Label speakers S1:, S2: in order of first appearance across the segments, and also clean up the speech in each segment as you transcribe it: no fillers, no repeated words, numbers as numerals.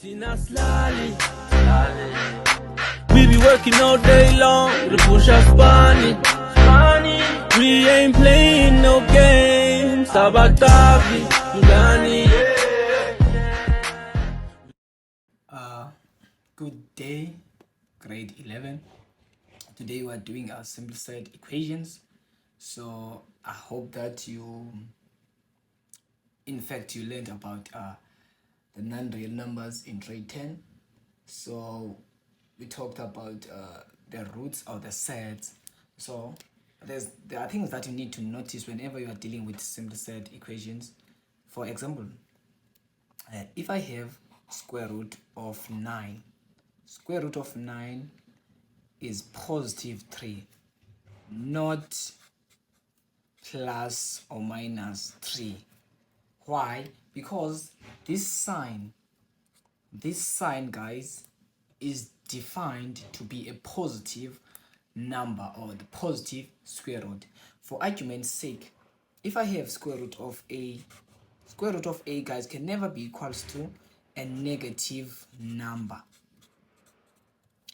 S1: Tina Slally. We be working all day long with the push up Spani. We ain't playing no games. Sabatavi, Ngani.
S2: Good day, grade 11. Today we are doing our simplified equations. So I hope that you learned about the non-real numbers in grade 10. So we talked about the roots or the sets. So there are things that you need to notice whenever you are dealing with simplified equations. For example, if I have square root of 9, square root of 9 is positive 3, not plus or minus 3. Why? Because this sign, guys, is defined to be a positive number or the positive square root. For argument's sake, if I have square root of a, guys, can never be equals to a negative number,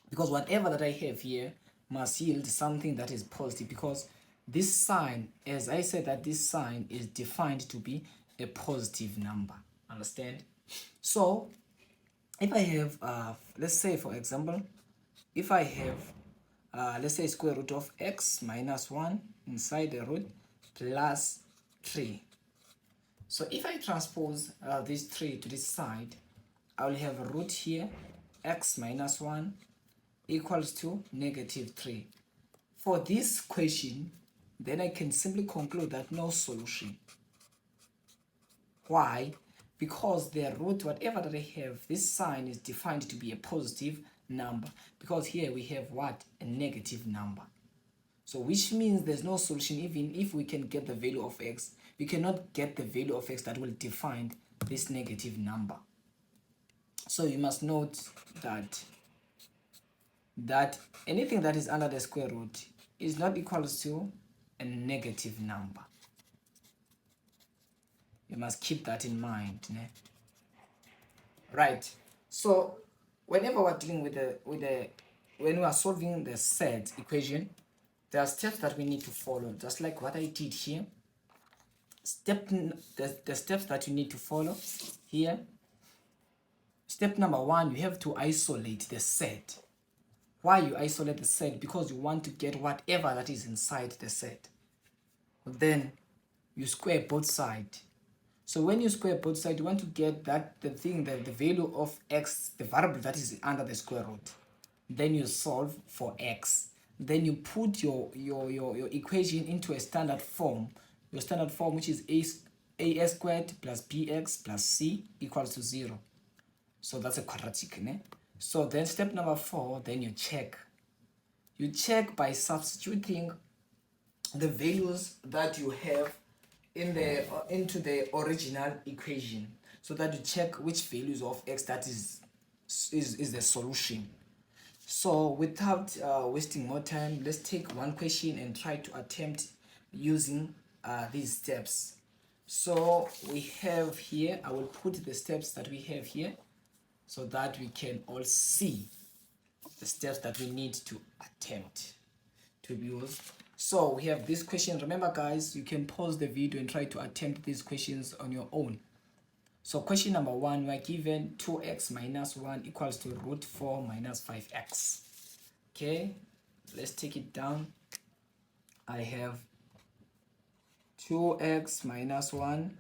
S2: because whatever that I have here must yield something that is positive, because this sign, as I said, that this sign is defined to be a positive number. Understand? So if I have let's say, for example, if I have let's say square root of x minus 1 inside the root plus 3. So if I transpose this 3 to this side, I will have a root here, x minus 1 equals to negative 3. For this question, then I can simply conclude that no solution. Why? Because the root, whatever that I have, this sign is defined to be a positive number, because here we have what? A negative number. So which means there's no solution. Even if we can get the value of x, we cannot get the value of x that will define this negative number. So you must note that anything that is under the square root is not equals to a negative number. You must keep that in mind, né? Right. So whenever we're dealing with when we are solving the set equation, there are steps that we need to follow, just like what I did here. The steps that you need to follow here. Step number 1, you have to isolate the set. Why you isolate the set? Because you want to get whatever that is inside the set. Then you square both sides. So when you square both sides, you want to get the value of x, the variable that is under the square root. Then you solve for x. Then you put your equation into a standard form. Your standard form, which is as squared plus bx plus c equals to 0. So that's a quadratic, né? So then step number 4, then you check. You check by substituting the values that you have into the original equation, so that you check which values of x that is the solution. So without wasting more time, let's take one question and try to attempt using these steps. So we have here, I will put the steps that we have here so that we can all see the steps that we need to attempt to use. So we have this question. Remember, guys, you can pause the video and try to attempt these questions on your own. So question number 1, we are given 2x minus 1 equals to root 4 minus 5x. Okay, let's take it down. I have 2x minus 1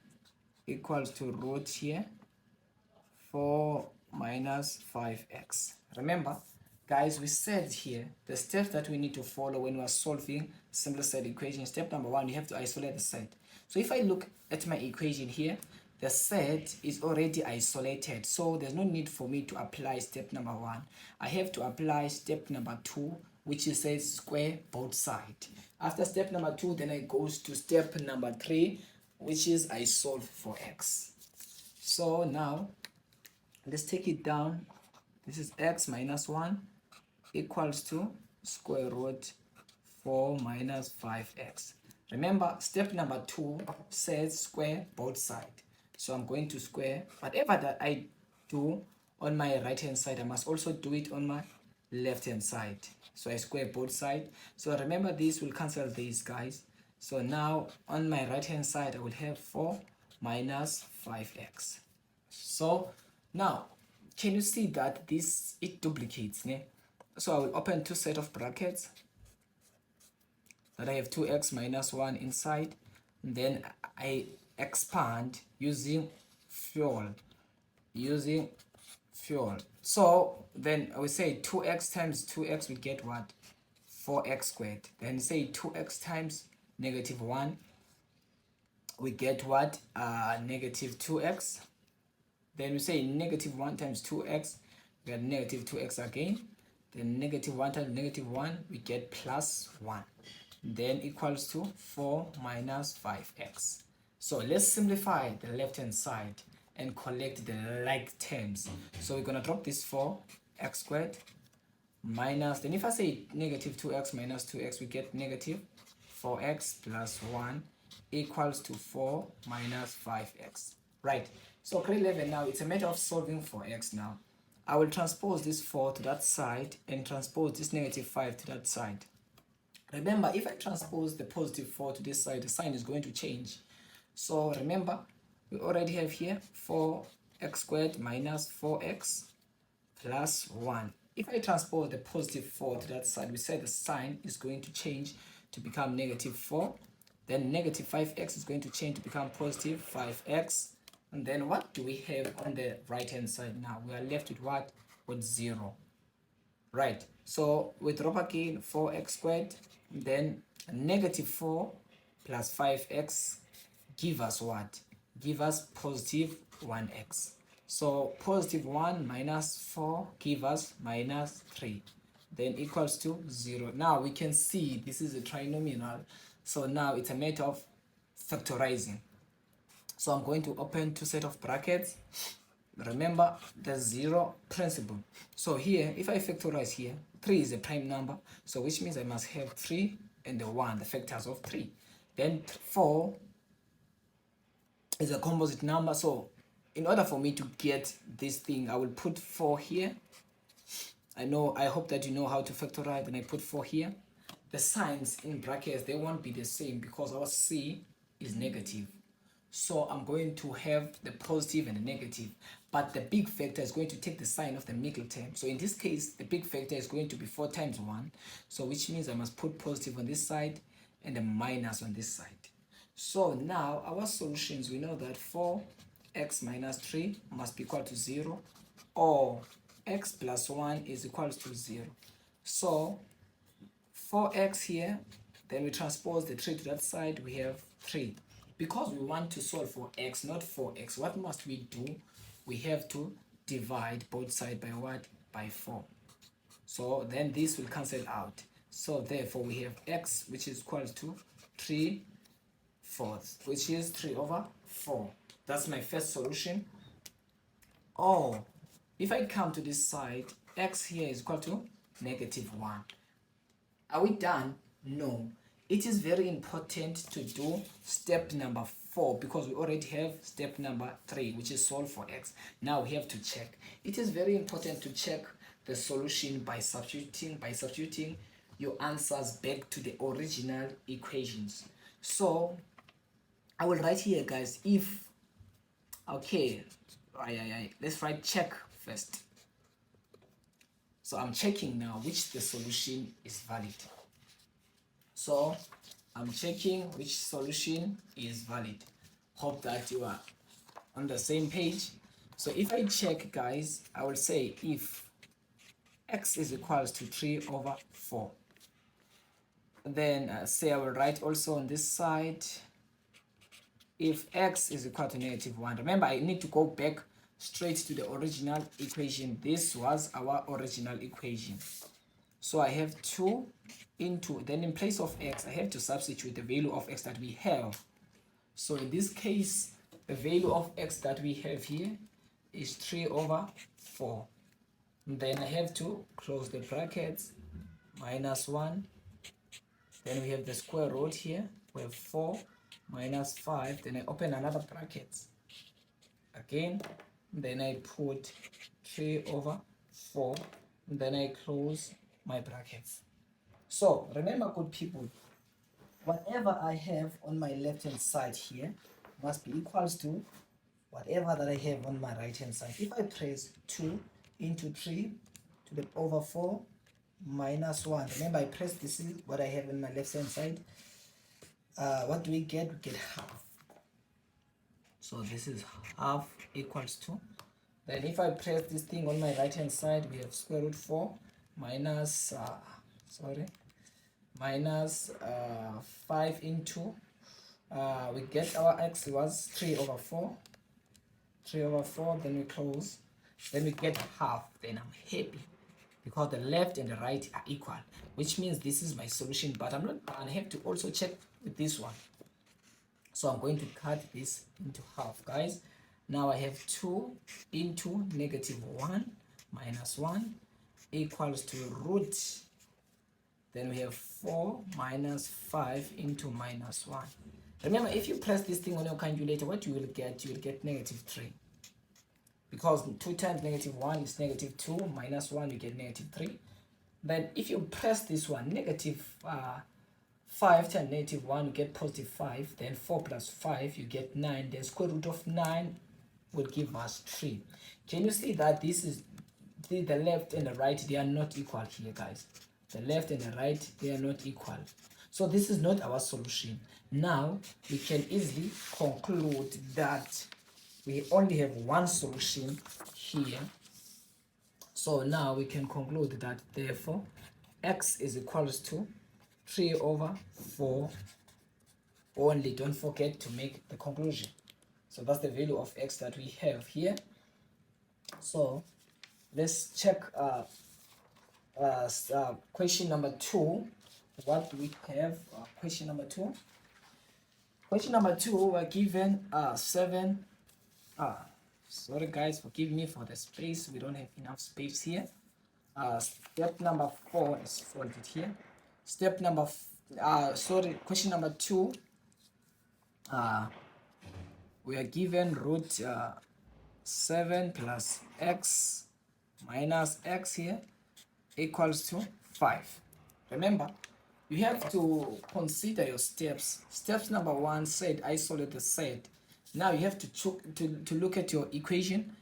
S2: equals to root here 4 minus 5x. Remember, guys, we said here the steps that we need to follow when we are solving simple set equation. Step number 1, you have to isolate the set. So if I look at my equation here, the set is already isolated, so there's no need for me to apply step number 1. I have to apply step number 2, which is says square both sides. After step number 2, then I goes to step number 3, which is I solve for x. So now let's take it down. This is x minus 1 equals to square root 4 minus 5x. Remember, step number 2 says square both sides. So I'm going to square whatever that I do on my right hand side, I must also do it on my left hand side. So I square both sides. So remember, this will cancel these, guys. So now on my right hand side, I will have 4 minus 5x. So now, can you see that this, it duplicates, ne? So I will open two set of brackets that I have 2x minus 1 inside. And then I expand using fuel. So then I will say 2x times 2x, we get what? 4x squared. Then say 2x times negative 1, we get what? Negative 2x. Then we say negative 1 times 2x, we get negative 2x again. Then negative 1 times negative 1, we get plus 1. Then equals to 4 minus 5x. So let's simplify the left hand side and collect the like terms. So we're going to drop this 4x squared minus, then if I say negative 2x minus 2x, we get negative 4x plus 1 equals to 4 minus 5x. Right. So grade 11 now, it's a matter of solving for x now. I will transpose this 4 to that side and transpose this negative 5 to that side. Remember, if I transpose the positive 4 to this side, the sign is going to change. So remember, we already have here 4x squared minus 4x plus 1. If I transpose the positive 4 to that side, we say the sign is going to change to become negative 4. Then negative 5x is going to change to become positive 5x. And then what do we have on the right hand side now? We are left with what? With 0. Right. So we drop again 4x squared. Then negative 4 plus 5x give us what? Give us positive 1x. So positive 1 minus 4 give us minus 3. Then equals to 0. Now we can see this is a trinomial. So now it's a matter of factorizing. So I'm going to open two set of brackets. Remember the 0 principle. So here, if I factorize here, 3 is a prime number. So which means I must have 3 and the 1, the factors of 3. Then 4 is a composite number. So in order for me to get this thing, I will put 4 here. I hope that you know how to factorize, and I put 4 here. The signs in brackets, they won't be the same because our C is negative. So I'm going to have the positive and the negative, but the big factor is going to take the sign of the middle term. So in this case, the big factor is going to be 4 times 1. So which means I must put positive on this side and a minus on this side. So now our solutions, we know that 4x minus 3 must be equal to 0, or x plus 1 is equal to 0. So 4x here, then we transpose the 3 to that side, we have 3. Because we want to solve for x, not for x, what must we do? We have to divide both sides by what? By 4. So then this will cancel out. So therefore we have x, which is equal to 3/4, which is 3 over 4. That's my first solution. Or if I come to this side, x here is equal to negative 1. Are we done? No. It is very important to do step number 4 because we already have step number 3, which is solve for x. Now we have to check. It is very important to check the solution by substituting your answers back to the original equations. So I will write here, guys, if, okay, let's write check first. So I'm checking now which the solution is valid. So I'm checking which solution is valid. Hope that you are on the same page. So if I check, guys, I will say if x is equals to 3 over 4. Then say I will write also on this side if x is equal to negative 1. Remember, I need to go back straight to the original equation. This was our original equation. So I have 2 into, then in place of x, I have to substitute the value of x that we have. So in this case, the value of x that we have here is 3 over 4. And then I have to close the brackets, minus 1. Then we have the square root here. We have 4 minus 5. Then I open another bracket. Again, then I put 3/4, and then I close my brackets. So remember, good people, whatever I have on my left hand side here must be equals to whatever that I have on my right hand side. If I press 2 into 3 to the over 4 minus 1, remember I press, this is what I have on my left hand side. What do we get? We get half. So this is half equals to, then if I press this thing on my right hand side, we have square root 4 minus minus 5 into we get our x was 3/4, then we close, then we get half. Then I'm happy because the left and the right are equal, which means this is my solution. But I'm not, I have to also check with this one. So I'm going to cut this into half, guys. Now I have 2 into -1 minus 1 equals to root. Then we have 4 minus 5 into -1. Remember, if you press this thing on your calculator, what you will get -3. Because 2 times -1 is -2, minus 1 you get -3. Then if you press this one, -5 times -1 you get +5, then 4 plus 5 you get 9, then square root of 9 will give us 3. Can you see that this is the left and the right, they are not equal here, guys. The left and the right, they are not equal. So this is not our solution. Now we can easily conclude that we only have one solution here. So now we can conclude that therefore x is equals to 3/4 only. Don't forget to make the conclusion. So that's the value of x that we have here. So let's check question number 2. What do we have? Question number 2. Question number 2, we're given 7. Sorry guys, forgive me for the space. We don't have enough space here. Step number 4 is folded here. Step number question number 2. We are given root 7 plus x minus x here equals to 5. Remember, you have to consider your steps. Steps number 1 said isolate the set. Now you have to look at your equation.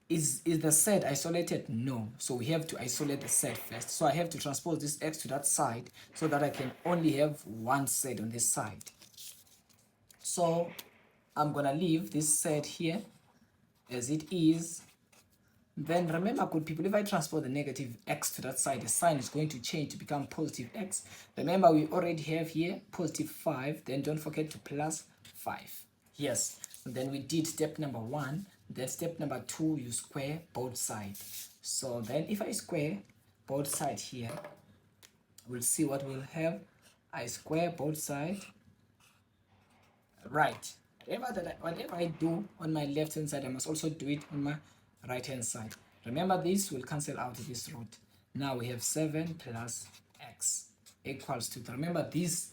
S2: Is the set isolated? No. So we have to isolate the set first. So I have to transpose this x to that side so that I can only have one set on this side. So I'm gonna leave this set here as it is. Then remember, good people, if I transpose the negative x to that side, the sign is going to change to become positive x. Remember, we already have here positive 5. Then don't forget to plus 5. Yes. And then we did step number 1. Then step number 2, you square both sides. So then if I square both sides here, we'll see what we'll have. I square both sides. Right. Whatever I do on my left hand side, I must also do it on my right hand side. Remember, this will cancel out this root. Now we have 7 plus x equals to, remember this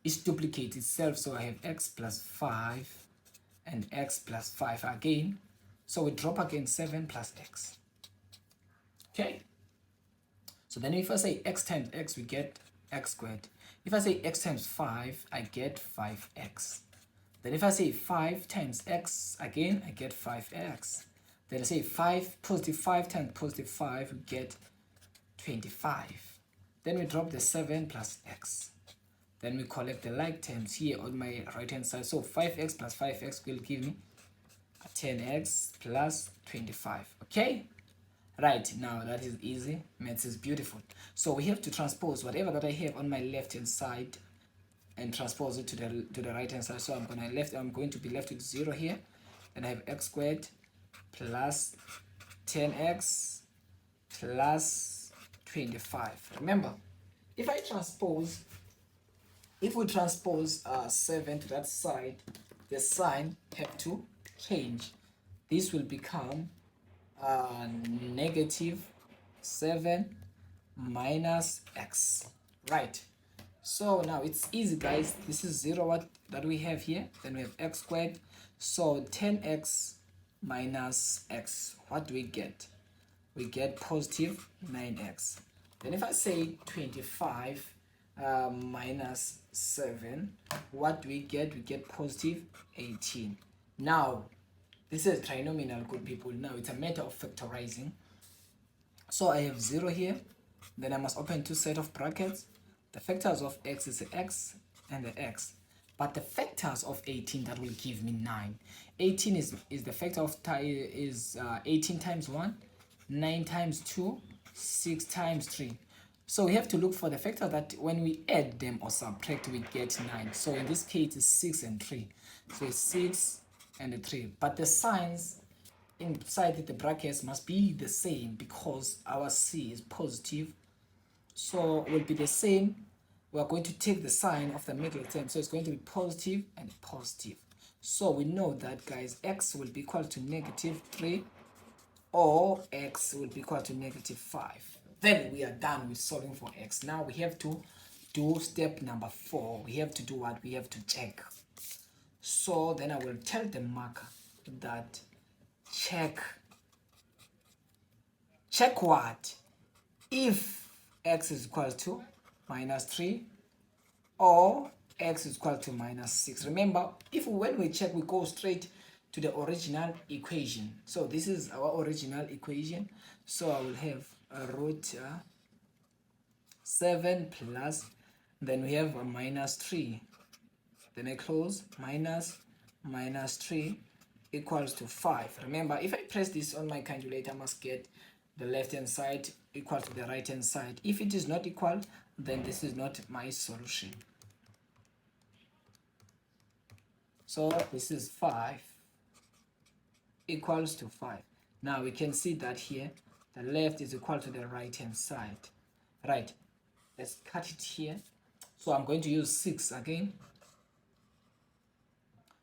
S2: is duplicate itself, so I have x plus 5 and x plus 5 again. So we drop again 7 plus x. Okay. So then if I say x times x, we get x squared. If I say x times 5, I get 5x. Then if I say 5 times x, again, I get 5x. Then I say 5 positive 5 times positive 5, we get 25. Then we drop the 7 plus x. Then we collect the like terms here on my right hand side. So 5x plus 5x will give me 10x plus 25. Okay? Right, now that is easy. Maths is beautiful. So we have to transpose whatever that I have on my left hand side and transpose it to the right hand side. So I'm going to be left with 0 here. Then I have x squared plus 10x plus 25. Remember, if we transpose 7 to that side, the sign have to change. This will become negative 7 minus x. Right. So now it's easy, guys. This is 0 that we have here. Then we have x squared. So 10x minus x. What do we get? We get positive 9x. Then if I say 25 minus 7, what do we get? We get positive 18. Now, this is trinomial, good people. Now, it's a matter of factorizing. So I have 0 here. Then I must open two set of brackets. The factors of x is the x and the x. But the factors of 18, that will give me 9. 18 is the factor of 18 times 1, 9 times 2, 6 times 3. So we have to look for the factor that when we add them or subtract, we get 9. So in this case, it's 6 and 3. So it's 6 and 3. But the signs inside the brackets must be the same because our c is positive. So will be the same. We are going to take the sign of the middle term. So it's going to be positive and positive. So we know that, guys, x will be equal to negative 3 or x will be equal to negative 5. Then we are done with solving for x. Now we have to do step number 4. We have to do what? We have to check. So then I will tell the marker that check what? If x is equal to minus 3 or x is equal to minus 6. Remember, when we check, we go straight to the original equation. So this is our original equation. So I will have a root 7 plus, then we have a minus 3. Then I close minus 3 equals to 5. Remember, if I press this on my calculator, I must get the left hand side equal to the right hand side. If it is not equal, then this is not my solution. So this is 5 equals to 5. Now we can see that here the left is equal to the right hand side. Right, let's cut it here. So I'm going to use 6 again.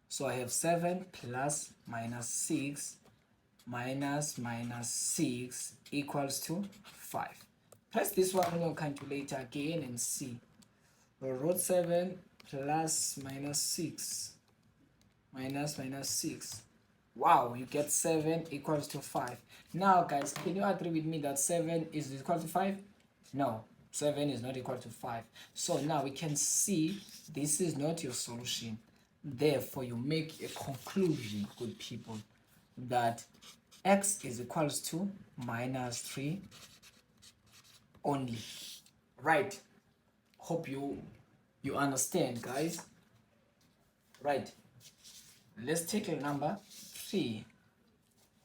S2: So I have 7 plus minus 6 minus 6 equals to 5. Press this one on your calculator again and see. Root 7 plus minus 6 minus 6. Wow, you get 7 equals to 5. Now, guys, can you agree with me that 7 is equal to 5? No, 7 is not equal to 5. So now we can see this is not your solution. Therefore, you make a conclusion, good people, that x is equals to minus 3 only. Right. Hope you understand, guys. Right. Let's take number 3.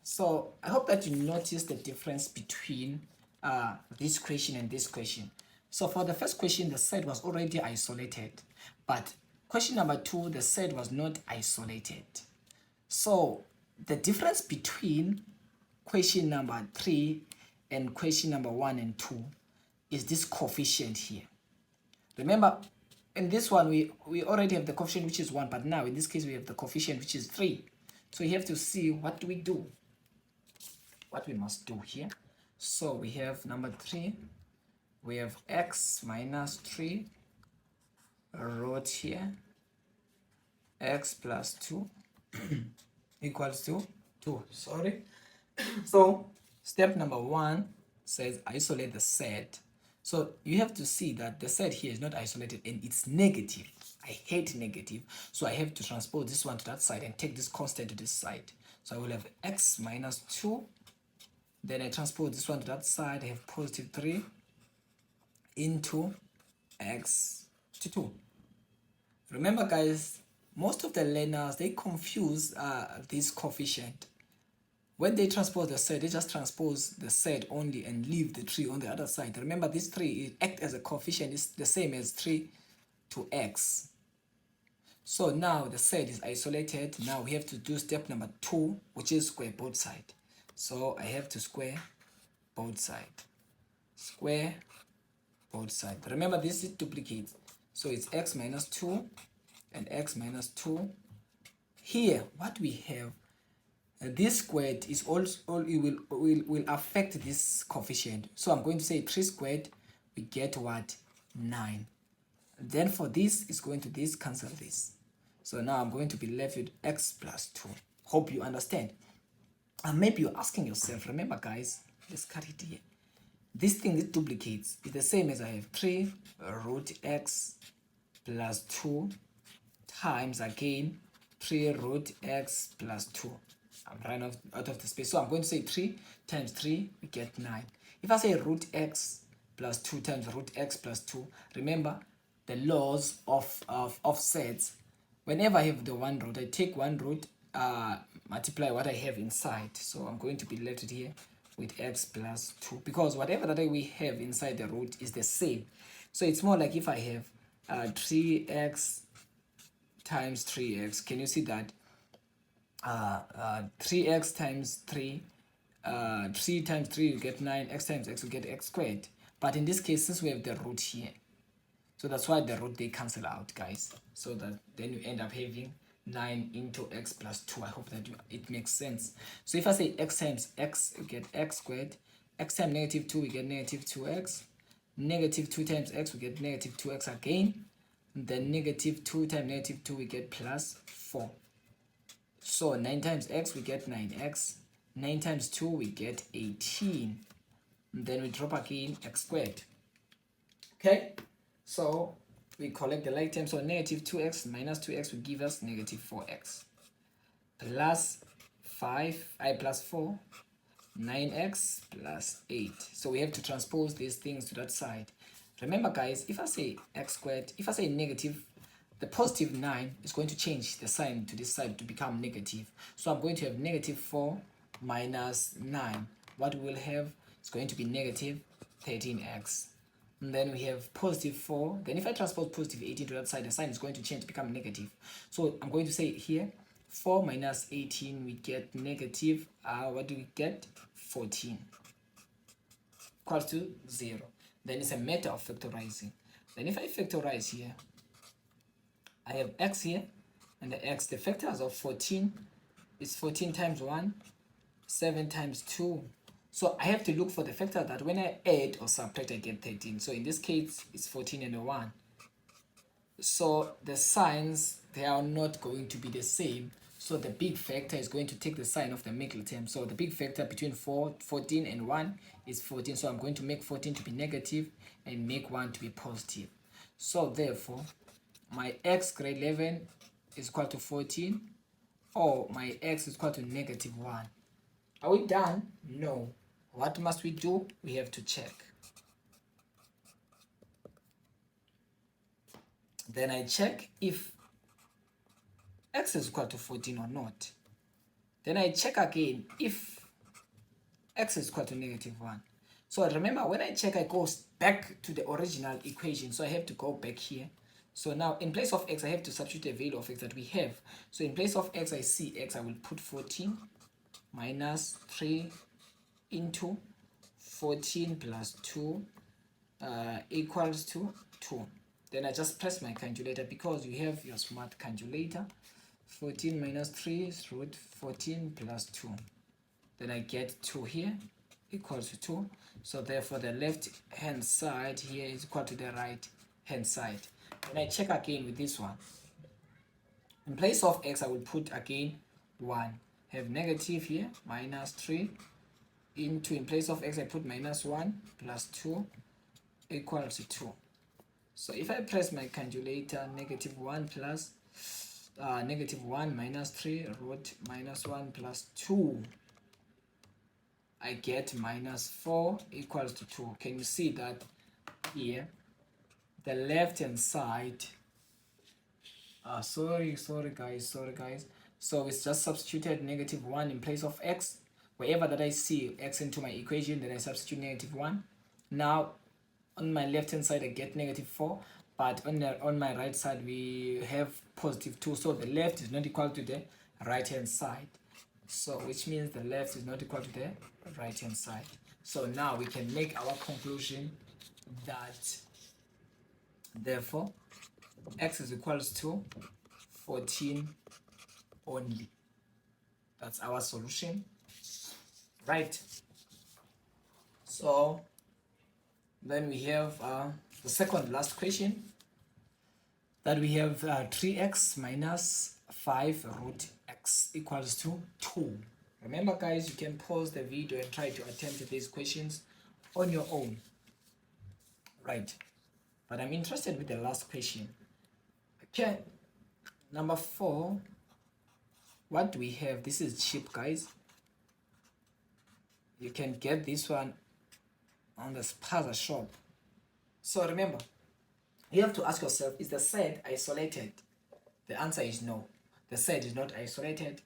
S2: So I hope that you notice the difference between this question and this question. So for the first question, the set was already isolated, but question number 2, the set was not isolated. So the difference between question number 3 and question number 1 and 2 is this coefficient here. Remember, in this one, we already have the coefficient which is 1, but now in this case we have the coefficient which is 3. So you have to see what do we do, what we must do here. So we have number 3, we have x minus 3 root here, x plus 2 equals to 2. Sorry. So step number 1 says isolate the set. So you have to see that the set here is not isolated and it's negative. I hate negative. So I have to transpose this one to that side and take this constant to this side. So I will have x minus 2. Then I transpose this one to that side. I have positive 3 into x to 2. Remember, guys, most of the learners, they confuse this coefficient. When they transpose the set, they just transpose the set only and leave the 3 on the other side. Remember, this 3 acts as a coefficient. It's the same as 3 to x. So now the set is isolated. Now we have to do step number 2, which is square both sides. So I have to square both sides. Square both sides. Remember, this is duplicate. So it's x minus 2 and x minus 2. Here, what we have, this squared is also will affect this coefficient. So I'm going to say 3 squared, we get what? 9. Then for this, it's going to this, cancel this. So now I'm going to be left with x plus 2. Hope you understand. maybe you're asking yourself, remember guys, let's cut it here. This thing, it duplicates. It's the same as I have 3 root x plus 2 times again 3 root x plus 2. I'm running out of the space. So I'm going to say 3 times 3, we get 9. If I say root x plus 2 times root x plus 2, remember the laws of sets. Whenever I have the one root, I take one root, multiply what I have inside. So I'm going to be left here with x plus 2, because whatever that we have inside the root is the same. So it's more like if I have 3x times 3x. Can you see that? 3x times 3, 3 times 3 you get 9, x times x you get x squared. But in this case, since we have the root here, so that's why the root they cancel out, guys. So that then you end up having 9 into x plus 2. I hope that it makes sense. So if I say x times x, you get x squared. X times negative 2, we get negative 2x. Negative 2 times x, we get negative 2x again. Then negative 2 times negative 2, we get plus 4. So 9 times x, we get 9x. 9 times 2, we get 18. And then we drop again x squared. Okay, so we collect the like term. So negative 2x minus 2x will give us negative 4x. Plus 4, 9x plus 8. So we have to transpose these things to that side. Remember guys, if I say x squared, if I say negative, the positive 9 is going to change the sign to this side to become negative. So I'm going to have negative 4 minus 9. What we will have is going to be negative 13x. And then we have positive 4. Then if I transpose positive 18 to that side, the sign is going to change to become negative. So I'm going to say here, 4 minus 18, we get negative, what do we get? 14. Equals to 0. Then it's a matter of factorizing. Then if I factorize here, I have x here, and the x, the factors of 14 is 14 times 1, 7 times 2. So I have to look for the factor that when I add or subtract, I get 13. So in this case, it's 14 and a 1. So the signs, they are not going to be the same. So the big factor is going to take the sign of the middle term. So the big factor between 14 and 1 is 14. So I'm going to make 14 to be negative and make 1 to be positive. So therefore, my x grade 11 is equal to 14, or my x is equal to negative 1. Are we done? No. What must we do? We have to check. Then I check if x is equal to 14 or not. Then I check again if x is equal to negative 1. So remember, when I check, I go back to the original equation. So I have to go back here. So now in place of x, I have to substitute the value of x that we have. So in place of x, I see x, I will put 14 minus 3 into 14 plus 2 equals to 2. Then I just press my calculator because you have your smart calculator. 14 minus 3 is root 14 plus 2. Then I get 2 here equals to 2. So therefore the left hand side here is equal to the right hand side. Then I check again with this one. In place of x, I will put again 1. Have negative here, minus 3 into, in place of x, I put minus 1 plus 2 equals to 2. So if I press my calculator, negative 1 plus negative 1 minus 3 root minus 1 plus 2, I get minus 4 equals to 2. Can you see that here? The left hand side, sorry guys. So it's just substituted negative 1 in place of x. Wherever that I see x into my equation, then I substitute negative 1. Now on my left hand side I get negative 4, but on my right side we have positive 2. So the left is not equal to the right hand side. So which means the left is not equal to the right hand side. So now we can make our conclusion that therefore x is equals to 14 only. That's our solution, right? So then we have the second last question, that we have 3x minus 5 root x equals to 2. Remember guys, you can pause the video and try to attempt these questions on your own. Right, but I'm interested with the last question. Okay, number 4. What do we have? This is cheap guys. You can get this one on the spaza shop. So remember, you have to ask yourself, is the set isolated? The answer is no. The set is not isolated.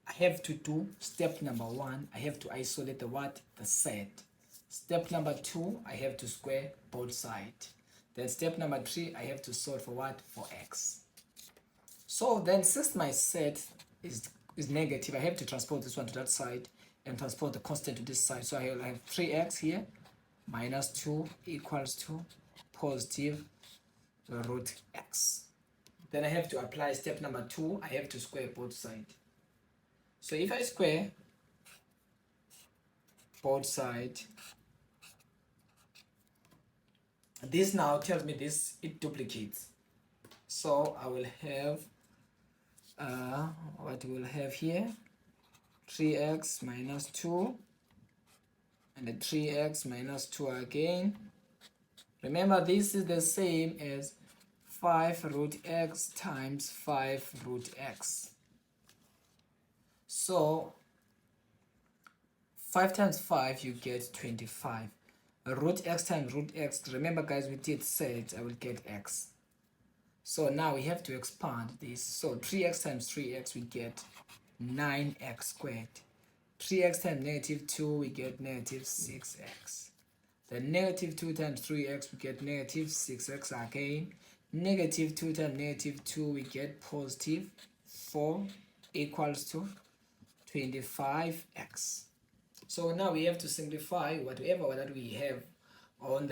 S2: I have to do step number 1. I have to isolate the what? The set. Step number 2, I have to square both sides. Then step number 3, I have to solve for what? For x. So then since my set is negative, I have to transpose this one to that side and transpose the constant to this side. So I will have 3x here minus 2 equals to positive root x. Then I have to apply step number 2. I have to square both sides. So if I square both sides, this now tells me this, it duplicates. So I will have what we'll have here, 3x minus 2 and the 3x minus 2 again. Remember, this is the same as 5 root x times 5 root x. So 5 times 5, you get 25. Root x times root x, remember guys, we did set, I will get x. So now we have to expand this. So 3x times 3x, we get 9x squared. 3x times negative 2, we get negative 6x. Then negative 2 times 3x, we get negative 6x again. Negative 2 times negative 2, we get positive 4 equals to 25x. So now we have to simplify whatever that we have on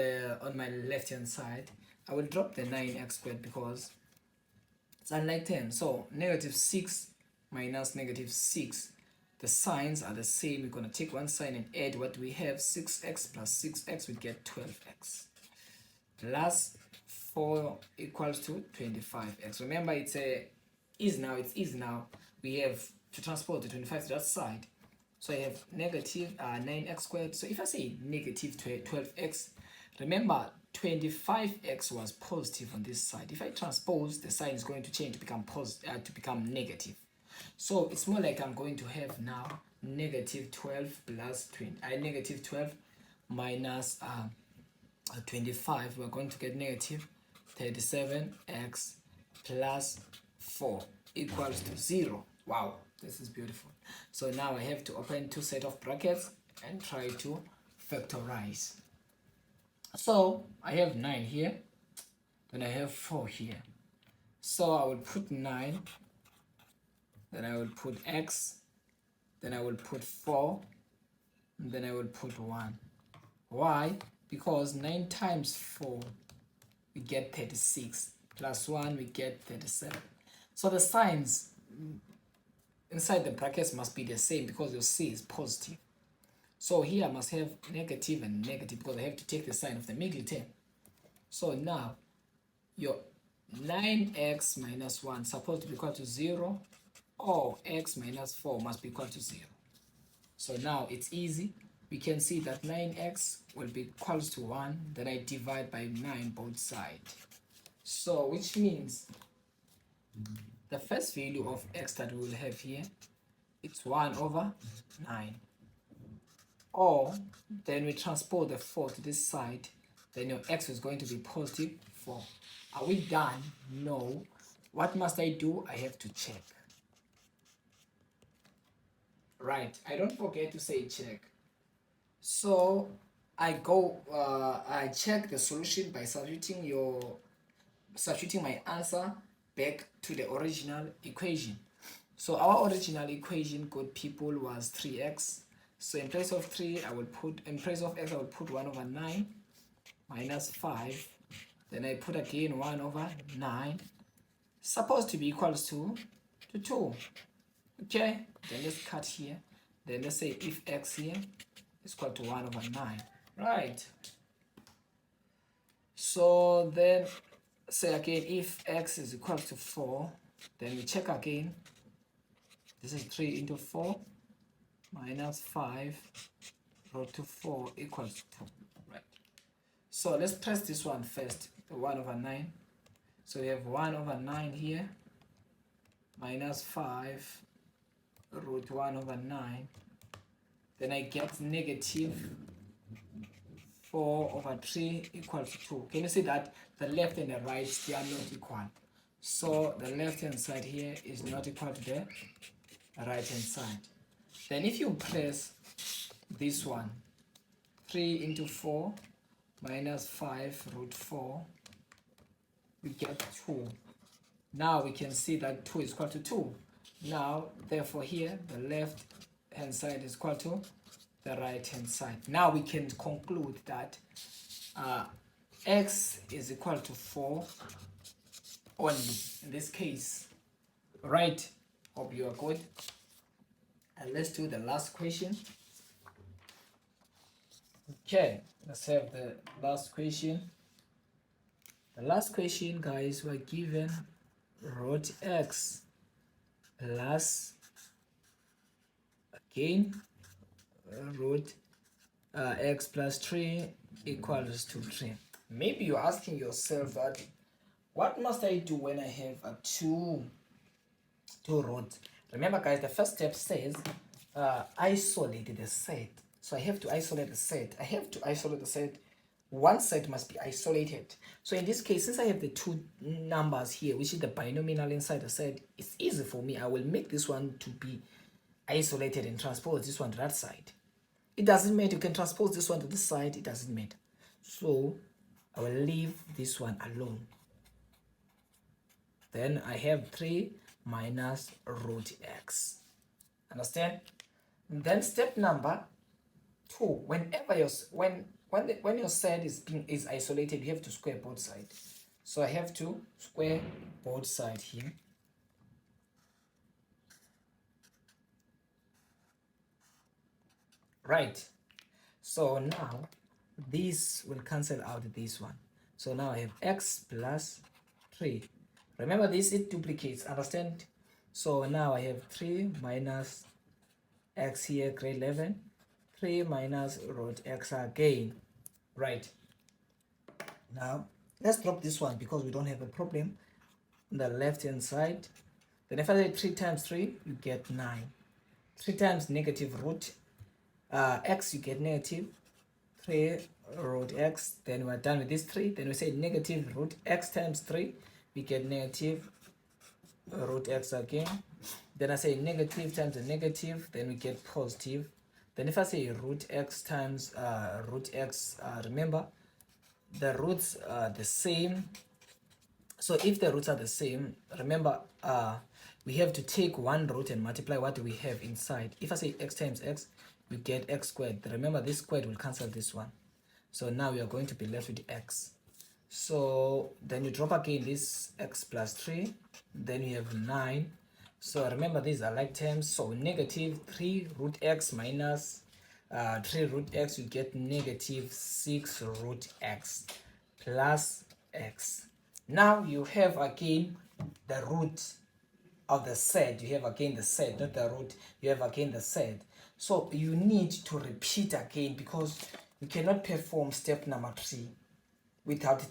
S2: my left hand side. I will drop the 9x squared because it's unlike 10. So negative 6 minus negative 6, the signs are the same. We're going to take one sign and add what we have. 6x plus 6x, we get 12x plus 4 equals to 25x. Remember, it's easy now. We have to transport the 25 to that side. So I have negative 9x squared. So if I say negative 12x, remember 25x was positive on this side. If I transpose, the sign is going to change to become negative. So it's more like I'm going to have now negative 12 plus 20. Negative 12 minus 25. We're going to get negative 37x plus 4 equals to 0. Wow, this is beautiful. So now I have to open 2 set of brackets and try to factorize. So I have 9 here, then I have 4 here. So I will put 9, then I will put x, then I will put 4, and then I will put 1. Why? Because 9 times 4, we get 36, plus 1, we get 37. So the signs inside the brackets must be the same because your c is positive. So here I must have negative and negative because I have to take the sign of the middle term. So now your 9x minus 1 supposed to be equal to 0, or x minus 4 must be equal to 0. So now it's easy. We can see that 9x will be equals to 1. Then I divide by 9 both sides. So which means the first value of x that we will have here, it's 1 over 9. Or then we transpose the 4 to this side, then your x is going to be positive 4. Are we done? No. What must I do? I have to check. Right, I don't forget to say check. So I check the solution by substituting my answer back to the original equation. So our original equation, good people, was 3x. So in place of 3, in place of x, I will put 1 over 9 minus 5. Then I put again 1 over 9, supposed to be equals to 2. Okay, then let's cut here. Then let's say if x here is equal to 1 over 9. Right. So then say again if x is equal to 4, then we check again. This is 3 into 4. minus 5 root 4 equals 2. Right. So let's press this one first, the 1 over 9. So we have 1 over 9 here, minus 5 root 1 over 9. Then I get negative 4 over 3 equals 2. Can you see that the left and the right, they are not equal? So the left hand side here is not equal to the right hand side. Then if you press this one, 3 into 4 minus 5 root 4, we get 2. Now we can see that 2 is equal to 2. Now, therefore here, the left hand side is equal to the right hand side. Now we can conclude that x is equal to 4 only in this case. Right, hope you are good. And let's do the last question. Okay, let's have the last question. The last question, guys, we're given root x plus again root x plus 3 equals to 3. Maybe you're asking yourself that what must I do when I have a two roots? Remember, guys, the first step says isolate the set. So I have to isolate the set. I have to isolate the set. One set must be isolated. So in this case, since I have the two numbers here, which is the binomial inside the set, it's easy for me. I will make this one to be isolated and transpose this one to that side. It doesn't matter. You can transpose this one to this side. It doesn't matter. So I will leave this one alone. Then I have 3 minus root x. Understand? And then step number 2. Whenever when your set is isolated, you have to square both sides. So I have to square both sides here. Right. So now this will cancel out this one. So now I have x plus 3. Remember this, it duplicates, understand? So now I have 3 minus x here, grade 11. 3 minus root x again. Right. Now let's drop this one because we don't have a problem on the left hand side. Then if I say 3 times 3, you get 9. 3 times negative root x, you get negative 3 root x. Then we're done with this 3. Then we say negative root x times 3, we get negative root x again. Then I say negative times a negative, then we get positive. Then if I say root x times root x, remember the roots are the same. So if the roots are the same, remember we have to take one root and multiply what we have inside. If I say x times x, you get x squared. Remember this squared will cancel this one. So now we are going to be left with x. So then you drop again this x plus 3, then you have 9. So remember these are like terms. So negative 3 root x minus 3 root x, you get negative 6 root x plus x. Now you have again the root of the set. You have again the set, not the root. You have again the set. So you need to repeat again because you cannot perform step number 3 without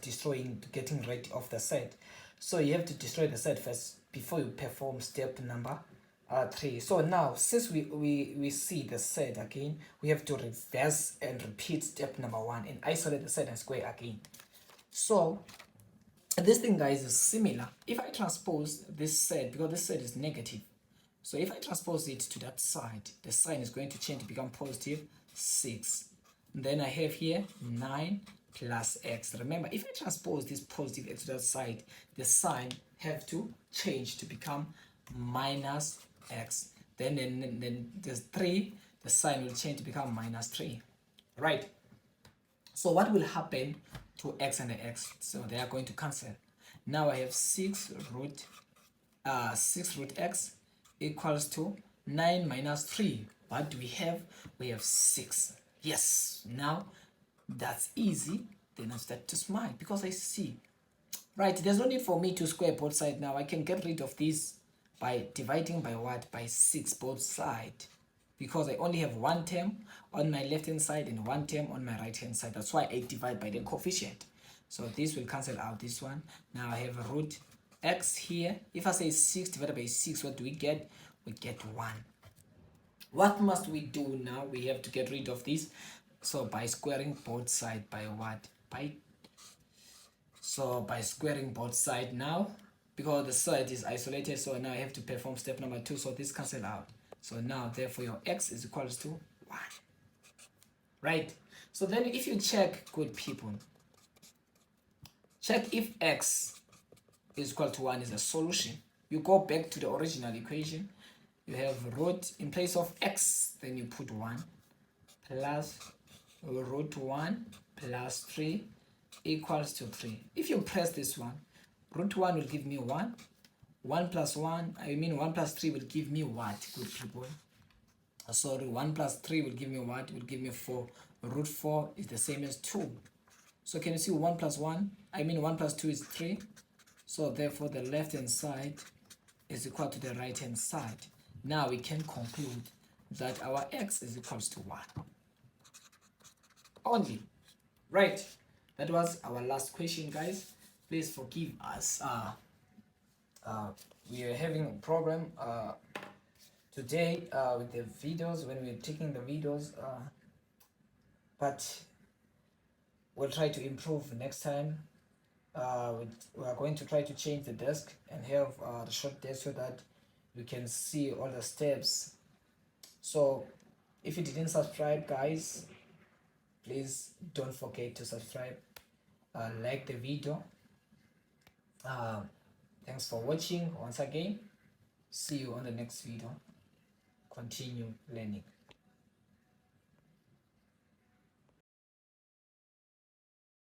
S2: getting rid of the set. So you have to destroy the set first before you perform step number 3. So now since we see the set again, we have to reverse and repeat step number 1 and isolate the set and square again. So this thing, guys, is similar. If I transpose this set, because this set is negative, so if I transpose it to that side, the sign is going to change to become positive 6. Then I have here 9 plus x. Remember, if I transpose this positive x to that side, the sign have to change to become minus x. Then there's 3, the sign will change to become minus 3. Right? So what will happen to x and the x? So they are going to cancel. Now I have 6 root x equals to 9 minus 3. What do we have? We have 6. Yes, now that's easy. Then I start to smile because I see. Right, there's no need for me to square both sides now. I can get rid of this by dividing by what? By 6 both sides. because I only have one term on my left hand side and one term on my right hand side. That's why I divide by the coefficient. So this will cancel out this one. Now I have a root x here. If I say 6 divided by 6, what do we get? We get 1. What must we do now? We have to get rid of this. So by squaring both sides by what? By squaring both sides now, because the side is isolated, so now I have to perform step number 2. So this cancel out. So now therefore your x is equals to 1. Right? So then if you check, good people, check if x is equal to 1 is a solution. You go back to the original equation. You have root in place of x, then you put 1 plus root 1 plus 3 equals to 3. If you press this one, root 1 will give me 1. 1 plus 1, I mean 1 plus 3 will give me what, good people? Sorry, 1 plus 3 will give me what? Will give me 4. Root 4 is the same as 2. So can you see 1 plus 1? I mean 1 plus 2 is 3. So therefore the left hand side is equal to the right hand side. Now we can conclude that our x is equals to 1. Only. Right. That was our last question, guys. Please forgive us. We are having a problem today with the videos when we're taking the videos, but we'll try to improve next time. We are going to try to change the desk and have the short desk so that you can see all the steps. So if you didn't subscribe, guys, please don't forget to subscribe, like the video. Thanks for watching once again. See you on the next video. Continue learning.